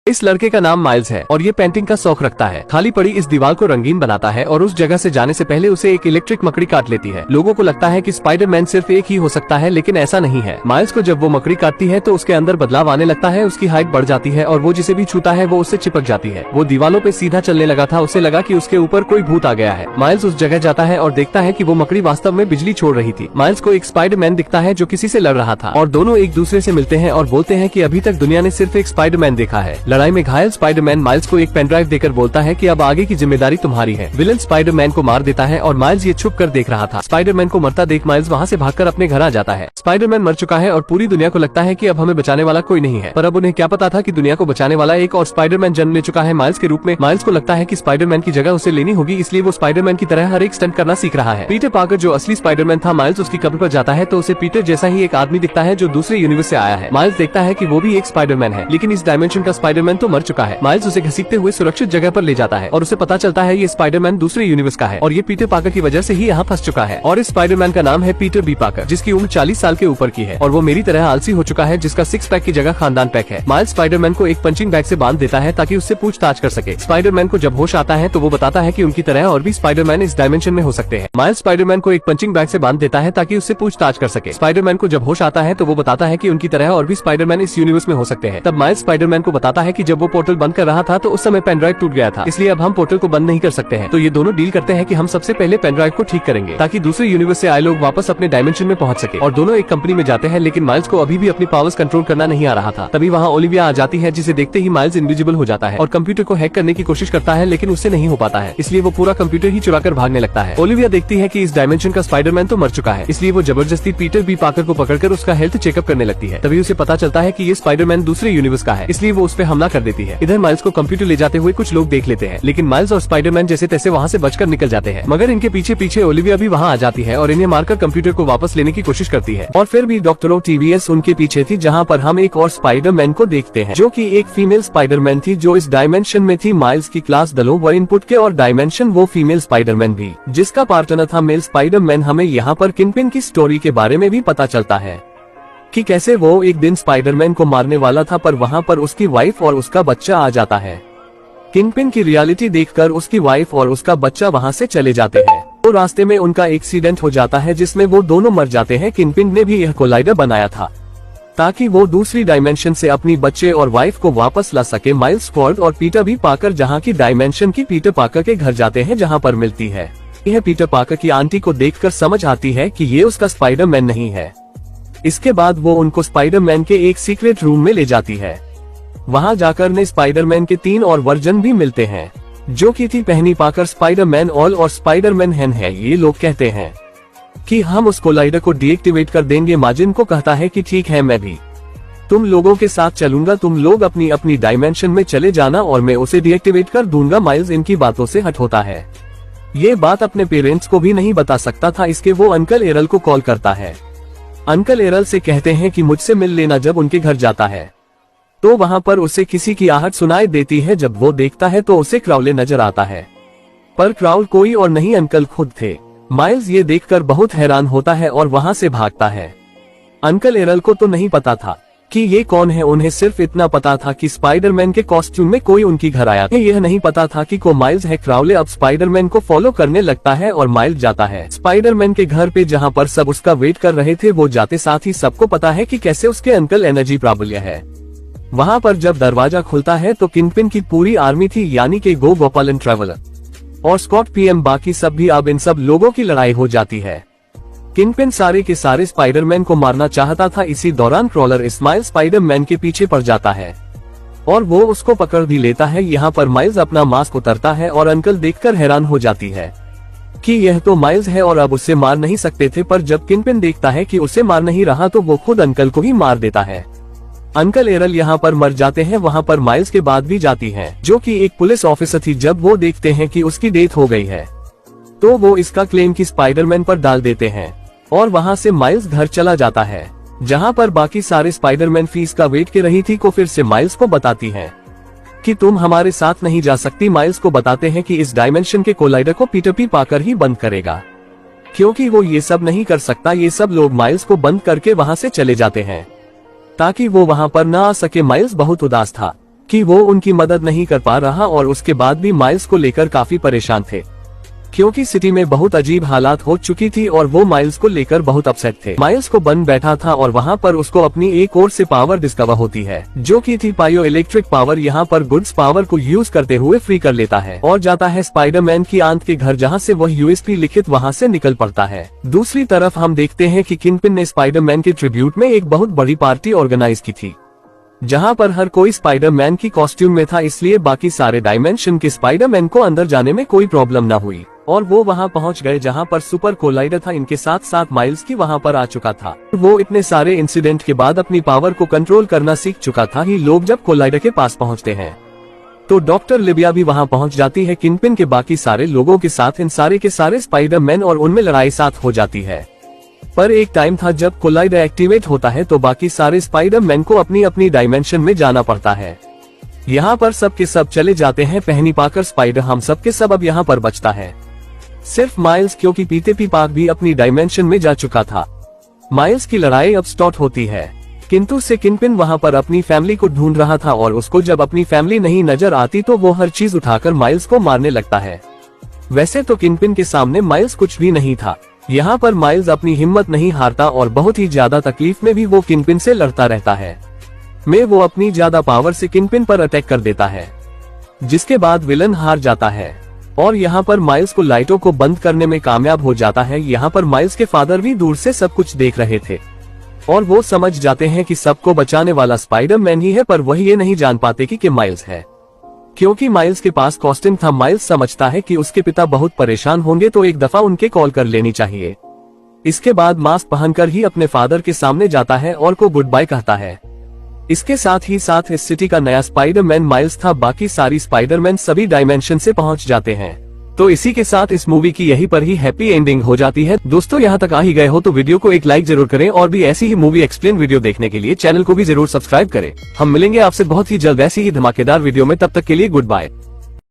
इस लड़के का नाम माइल्स है और ये पेंटिंग का शौक रखता है। खाली पड़ी इस दीवार को रंगीन बनाता है और उस जगह से जाने से पहले उसे एक इलेक्ट्रिक मकड़ी काट लेती है। लोगों को लगता है कि स्पाइडरमैन सिर्फ एक ही हो सकता है, लेकिन ऐसा नहीं है। माइल्स को जब वो मकड़ी काटती है तो उसके अंदर बदलाव आने लगता है, उसकी हाइट बढ़ जाती है और वो जिसे भी छूता है वो उससे चिपक जाती है। वो दीवालों पे सीधा चलने लगा था, उसे लगा कि उसके ऊपर कोई भूत आ गया है। माइल्स उस जगह जाता है और देखता है कि वो मकड़ी वास्तव में बिजली छोड़ रही थी। माइल्स को एक स्पाइडरमैन दिखता है जो किसी से लड़ रहा था और दोनों एक दूसरे से मिलते हैं और बोलते हैं कि अभी तक दुनिया ने सिर्फ एक स्पाइडरमैन देखा है। लड़ाई में घायल स्पाइडरमैन माइल्स को एक पेन ड्राइव देकर बोलता है कि अब आगे की जिम्मेदारी तुम्हारी है। विलन स्पाइडरमैन को मार देता है और माइल्स ये छुप कर देख रहा था। स्पाइडरमैन को मरता देख माइल्स वहाँ से भागकर अपने घर आ जाता है। स्पाइडरमैन मर चुका है और पूरी दुनिया को लगता है कि अब हमें बचाने वाला कोई नहीं है, पर अब उन्हें क्या पता था कि दुनिया को बचाने वाला एक और स्पाइडरमैन जन्म ले चुका है माइल्स के रूप में। माइल्स को लगता है कि स्पाइडरमैन की जगह उसे लेनी होगी, इसलिए वो स्पाइडरमैन की तरह हर एक स्टंट करना सीख रहा है। पीटर पार्कर जो असली स्पाइडरमैन था, माइल्स उसकी कब्र पर जाता है तो उसे पीटर जैसा ही एक आदमी दिखता है जो दूसरे यूनिवर्स से आया है। माइल्स देखता है कि वो भी एक स्पाइडरमैन है, लेकिन इस डायमेंशन का स्पाइडरमैन तो मर चुका है। माइल्स उसे घसीटते हुए सुरक्षित जगह पर ले जाता है और उसे पता चलता है ये स्पाइडरमैन दूसरे यूनिवर्स का है और ये पीटर पार्कर की वजह से ही यहाँ फंस चुका है। और इस स्पाइडरमैन का नाम है पीटर बी पार्कर, जिसकी उम्र 40 साल के ऊपर की है और वो मेरी तरह आलसी हो चुका है, जिसका 6 पैक की जगह खानदान पैक है। माइल्स स्पाइडरमैन को एक पंचिंग बैग से बांध देता है ताकि उससे पूछताछ कर सके। स्पाइडरमैन को जब होश आता है तो वो बताता है कि उनकी तरह और भी स्पाइडरमैन इस डायमेंशन में हो सकते हैं। माइल्स स्पाइडरमैन को एक पंचिंग बैग से बांध देता है ताकि उससे पूछताछ कर सके। स्पाइडरमैन को जब होश आता है तो वो बताता है कि उनकी तरह और भी स्पाइडरमैन इस यूनिवर्स में हो सकते हैं। तब माइल्स स्पाइडरमैन को बताता है कि जब वो पोर्टल बंद कर रहा था तो उस समय पेन ड्राइव टूट गया था, इसलिए अब हम पोर्टल को बंद नहीं कर सकते हैं। तो ये दोनों डील करते हैं कि हम सबसे पहले पेन ड्राइव को ठीक करेंगे ताकि दूसरे यूनिवर्स से आए लोग वापस अपने डायमेंशन में पहुंच सके। और दोनों एक कंपनी में जाते हैं, लेकिन माइल्स को अभी भी अपनी पावर्स कंट्रोल करना नहीं आ रहा था। तभी वहाँ ओलिविया आ जाती है, जिसे देखते ही माइल्स इनविजिबल हो जाता है और कंप्यूटर को हैक करने की कोशिश करता है, लेकिन उससे नहीं हो पाता है, इसलिए वो पूरा कंप्यूटर ही चुरा कर भागने लगता है। ओलिविया देखती है कि इस डायमेंशन का स्पाइडरमैन तो मर चुका है, इसलिए वो जबरदस्ती पीटर बी पार्कर को पकड़कर उसका हेल्थ चेकअप करने लगती है। तभी उसे पता चलता है कि ये स्पाइडरमैन दूसरे यूनिवर्स का है, इसलिए वो उस पर हमला कर देती है। इधर माइल्स को कंप्यूटर ले जाते हुए कुछ लोग देख लेते हैं, लेकिन माइल्स और स्पाइडरमैन जैसे तैसे वहाँ से बचकर निकल जाते हैं। मगर इनके पीछे पीछे ओलिविया भी वहाँ आ जाती है और इन्हें मारकर कंप्यूटर को वापस लेने की कोशिश करती है। और फिर भी डॉक्टर टीवीएस उनके पीछे थी, जहाँ पर हम एक और स्पाइडरमैन को देखते हैं जो कि एक फीमेल स्पाइडरमैन थी जो इस डायमेंशन में थी। माइल्स की क्लास दलों व इनपुट के और डायमेंशन वो फीमेल स्पाइडरमैन भी, जिसका पार्टनर था मेल स्पाइडरमैन। हमें यहाँ पर किंगपिन की स्टोरी के बारे में भी पता चलता है कि कैसे वो एक दिन स्पाइडरमैन को मारने वाला था, पर वहाँ पर उसकी वाइफ और उसका बच्चा आ जाता है। किंगपिन की रियलिटी देखकर उसकी वाइफ और उसका बच्चा वहाँ से चले जाते हैं। तो रास्ते में उनका एक्सीडेंट हो जाता है जिसमें वो दोनों मर जाते हैं। किंगपिन ने भी यह कोलाइडर बनाया था ताकि वो दूसरी डायमेंशन से अपनी बच्चे और वाइफ को वापस ला सके। माइल्स फॉर्ड और पीटर बी पार्कर जहाँ की डायमेंशन की पीटर पार्कर के घर जाते हैं, जहाँ पर मिलती है। यह पीटर पार्कर की आंटी को देखकर समझ आती है कि ये उसका स्पाइडरमैन नहीं है। इसके बाद वो उनको स्पाइडरमैन के एक सीक्रेट रूम में ले जाती है। वहां जाकर ने स्पाइडरमैन के 3 और वर्जन भी मिलते हैं, जो कि थी पेनी पार्कर, स्पाइडरमैन ऑल और स्पाइडरमैन हेन है। ये लोग कहते हैं कि हम उस कोलाइडर को डीएक्टिवेट कर देंगे। माजिन को कहता है कि ठीक है, मैं भी तुम लोगों के साथ चलूंगा, तुम लोग अपनी अपनी डायमेंशन में चले जाना और मैं उसे डीएक्टिवेट कर दूंगा। माइल्स इनकी बातों से हट होता है। ये बात अपने पेरेंट्स को भी नहीं बता सकता था, इसके वो अंकल एरल को कॉल करता है। अंकल एरल से कहते हैं कि मुझसे मिल लेना। जब उनके घर जाता है तो वहाँ पर उसे किसी की आहट सुनाई देती है। जब वो देखता है तो उसे क्राउले नजर आता है, पर क्राउल कोई और नहीं, अंकल खुद थे। माइल्स ये देखकर बहुत हैरान होता है और वहाँ से भागता है। अंकल एरल को तो नहीं पता था कि ये कौन है, उन्हें सिर्फ इतना पता था कि स्पाइडरमैन के कॉस्ट्यूम में कोई उनकी घर आया था। यह नहीं पता था कि को माइल्स है। क्राउले अब स्पाइडरमैन को फॉलो करने लगता है और माइल्स जाता है स्पाइडरमैन के घर पे, जहाँ पर सब उसका वेट कर रहे थे। वो जाते साथ ही सबको पता है कि कैसे उसके अंकल एनर्जी प्रॉब्लम है। वहाँ पर जब दरवाजा खुलता है तो किंगपिन की पूरी आर्मी थी, यानी कि गो गोपाल एंड ट्रेवलर और स्कॉट पीएम, बाकी सब भी। अब इन सब लोगों की लड़ाई हो जाती है। किंगपिन सारे के सारे स्पाइडरमैन को मारना चाहता था। इसी दौरान क्रॉलर इस्माइल स्पाइडरमैन के पीछे पड़ जाता है और वो उसको पकड़ भी लेता है। यहाँ पर माइल्स अपना मास्क उतारता है और अंकल देखकर हैरान हो जाती है कि यह तो माइल्स है और अब उसे मार नहीं सकते थे। पर जब किंगपिन देखता है कि उसे मार नहीं रहा तो वो खुद अंकल को ही मार देता है। अंकल एरल यहाँ पर मर जाते हैं। वहाँ पर माइल्स के बाद भी जाती है, जो कि एक पुलिस ऑफिसर थी। जब वो देखते हैं कि उसकी डेथ हो गई है तो वो इसका क्लेम की स्पाइडरमैन पर डाल देते हैं और वहाँ से माइल्स घर चला जाता है, जहाँ पर बाकी सारे स्पाइडरमैन फीस का वेट कर रही थी। को फिर से माइल्स को बताती है कि तुम हमारे साथ नहीं जा सकती। माइल्स को बताते हैं कि इस डायमेंशन के कोलाइडर को पीटर बी पार्कर ही बंद करेगा, क्योंकि वो ये सब नहीं कर सकता। ये सब लोग माइल्स को बंद करके वहाँ से चले जाते हैं ताकि वो वहाँ पर न आ सके। माइल्स बहुत उदास था कि वो उनकी मदद नहीं कर पा रहा और उसके बाद भी माइल्स को लेकर काफी परेशान थे, क्योंकि सिटी में बहुत अजीब हालात हो चुकी थी और वो माइल्स को लेकर बहुत अपसेट थे। माइल्स को बन बैठा था और वहाँ पर उसको अपनी एक और से पावर डिस्कवर होती है, जो कि थी पायो इलेक्ट्रिक पावर। यहाँ पर गुड्स पावर को यूज करते हुए फ्री कर लेता है और जाता है स्पाइडरमैन की आंट के घर, जहाँ से वह यूएसपी लिखित वहाँ से निकल पड़ता है। दूसरी तरफ हम देखते हैं कि किंगपिन ने स्पाइडरमैन के ट्रिब्यूट में एक बहुत बड़ी पार्टी ऑर्गेनाइज की थी, जहाँ पर हर कोई स्पाइडरमैन की कॉस्ट्यूम में था, इसलिए बाकी सारे डायमेंशन के स्पाइडरमैन को अंदर जाने में कोई प्रॉब्लम न हुई और वो वहाँ पहुँच गए जहाँ पर सुपर कोलाइडर था। इनके साथ साथ माइल्स की वहाँ पर आ चुका था। वो इतने सारे इंसिडेंट के बाद अपनी पावर को कंट्रोल करना सीख चुका था। ही लोग जब कोलाइडर के पास पहुँचते हैं तो डॉक्टर लिबिया भी वहाँ पहुँच जाती है किंगपिन के बाकी सारे लोगों के साथ। इन सारे के सारे स्पाइडरमैन और उनमें लड़ाई साथ हो जाती है। पर एक टाइम था जब कोलाइडर एक्टिवेट होता है तो बाकी सारे स्पाइडरमैन को अपनी अपनी डायमेंशन में जाना पड़ता है। यहाँ पर सब के सब चले जाते हैं पहनी पाकर स्पाइडर, हम सब के सब अब यहाँ पर बचता है सिर्फ माइल्स, क्योंकि पीते पाक भी अपनी डायमेंशन में जा चुका था। माइल्स की लड़ाई अब स्टार्ट होती है, किंतु से किंगपिन वहाँ पर अपनी फैमिली को ढूंढ रहा था और उसको जब अपनी फैमिली नहीं नजर आती तो वो हर चीज उठाकर माइल्स को मारने लगता है। वैसे तो किंगपिन के सामने माइल्स कुछ भी नहीं था। यहाँ पर माइल्स अपनी हिम्मत नहीं हारता और बहुत ही ज्यादा तकलीफ में भी वो किंगपिन से लड़ता रहता है। वो अपनी ज्यादा पावर से किंगपिन पर अटैक कर देता है, जिसके बाद विलन हार जाता है और यहाँ पर माइल्स को लाइटों को बंद करने में कामयाब हो जाता है। यहाँ पर माइल्स के फादर भी दूर से सब कुछ देख रहे थे और वो समझ जाते हैं कि सबको बचाने वाला स्पाइडरमैन ही है, पर वही ये नहीं जान पाते कि माइल्स है, क्योंकि माइल्स के पास कॉस्ट्यूम था। माइल्स समझता है कि उसके पिता बहुत परेशान होंगे तो एक दफा उनके कॉल कर लेनी चाहिए। इसके बाद मास्क पहनकर ही अपने फादर के सामने जाता है और को गुड बाय कहता है। इसके साथ ही साथ इस सिटी का नया स्पाइडरमैन माइल्स था। बाकी सारी स्पाइडरमैन सभी डायमेंशन से पहुंच जाते हैं। तो इसी के साथ इस मूवी की यहीं पर ही हैप्पी एंडिंग हो जाती है। दोस्तों यहाँ तक आ ही गए हो तो वीडियो को एक लाइक जरूर करें और भी ऐसी ही मूवी एक्सप्लेन वीडियो देखने के लिए चैनल को भी जरूर सब्सक्राइब करें। हम मिलेंगे आपसे बहुत ही जल्द ऐसी ही धमाकेदार वीडियो में, तब तक के लिए गुड बाय।